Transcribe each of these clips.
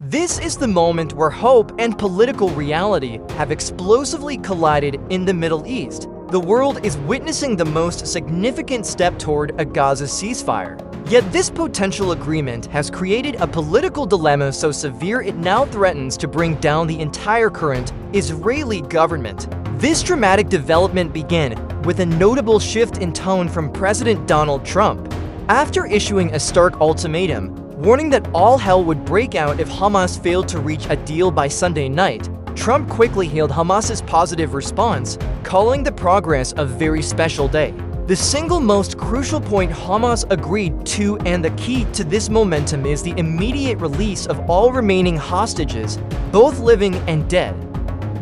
This is the moment where hope and political reality have explosively collided in the Middle East. The world is witnessing the most significant step toward a Gaza ceasefire. Yet this potential agreement has created a political dilemma so severe it now threatens to bring down the entire current Israeli government. This dramatic development began with a notable shift in tone from President Donald Trump. After issuing a stark ultimatum, warning that all hell would break out if Hamas failed to reach a deal by Sunday night, Trump quickly hailed Hamas's positive response, calling the progress a very special day. The single most crucial point Hamas agreed to and the key to this momentum is the immediate release of all remaining hostages, both living and dead.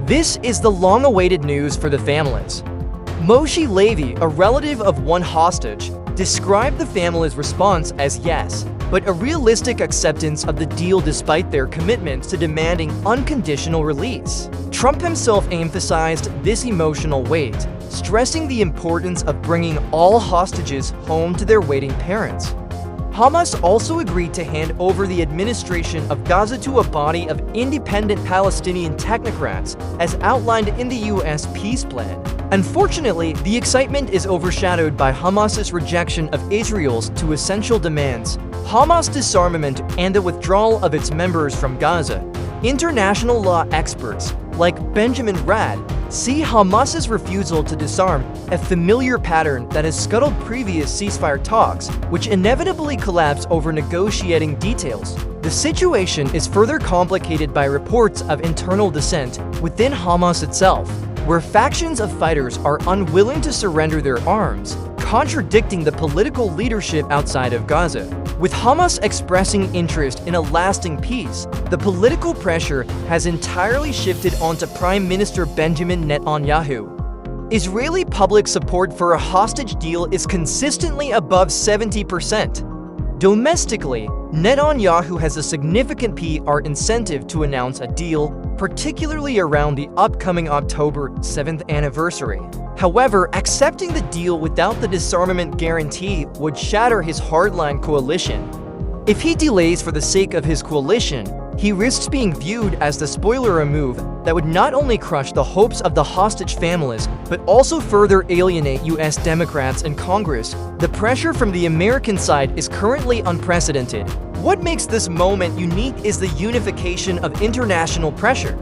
This is the long-awaited news for the families. Moshe Levy, a relative of one hostage, described the family's response as yes, but a realistic acceptance of the deal despite their commitments to demanding unconditional release. Trump himself emphasized this emotional weight, stressing the importance of bringing all hostages home to their waiting parents. Hamas also agreed to hand over the administration of Gaza to a body of independent Palestinian technocrats, as outlined in the U.S. peace plan. Unfortunately, the excitement is overshadowed by Hamas's rejection of Israel's two essential demands: Hamas disarmament and the withdrawal of its members from Gaza. International law experts, like Benjamin Rad, see Hamas's refusal to disarm a familiar pattern that has scuttled previous ceasefire talks, which inevitably collapse over negotiating details. The situation is further complicated by reports of internal dissent within Hamas itself, where factions of fighters are unwilling to surrender their arms, contradicting the political leadership outside of Gaza. With Hamas expressing interest in a lasting peace, the political pressure has entirely shifted onto Prime Minister Benjamin Netanyahu. Israeli public support for a hostage deal is consistently above 70%. Domestically, Netanyahu has a significant PR incentive to announce a deal, particularly around the upcoming October 7th anniversary. However, accepting the deal without the disarmament guarantee would shatter his hardline coalition. If he delays for the sake of his coalition, he risks being viewed as the spoiler move that would not only crush the hopes of the hostage families, but also further alienate U.S. Democrats in Congress. The pressure from the American side is currently unprecedented. What makes this moment unique is the unification of international pressure.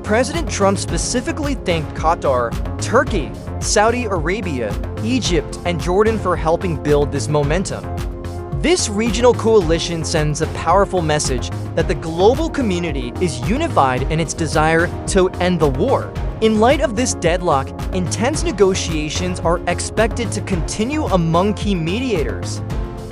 President Trump specifically thanked Qatar, Turkey, Saudi Arabia, Egypt, and Jordan for helping build this momentum. This regional coalition sends a powerful message that the global community is unified in its desire to end the war. In light of this deadlock, intense negotiations are expected to continue among key mediators.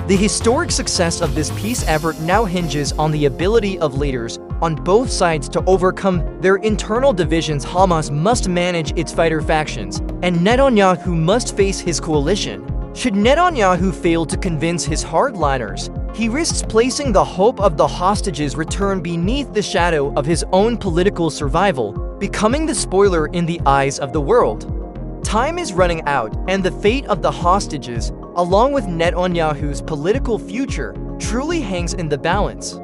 The historic success of this peace effort now hinges on the ability of leaders on both sides to overcome their internal divisions. Hamas must manage its fighter factions, and Netanyahu must face his coalition. Should Netanyahu fail to convince his hardliners, he risks placing the hope of the hostages' return beneath the shadow of his own political survival, becoming the spoiler in the eyes of the world. Time is running out, and the fate of the hostages, along with Netanyahu's political future, truly hangs in the balance.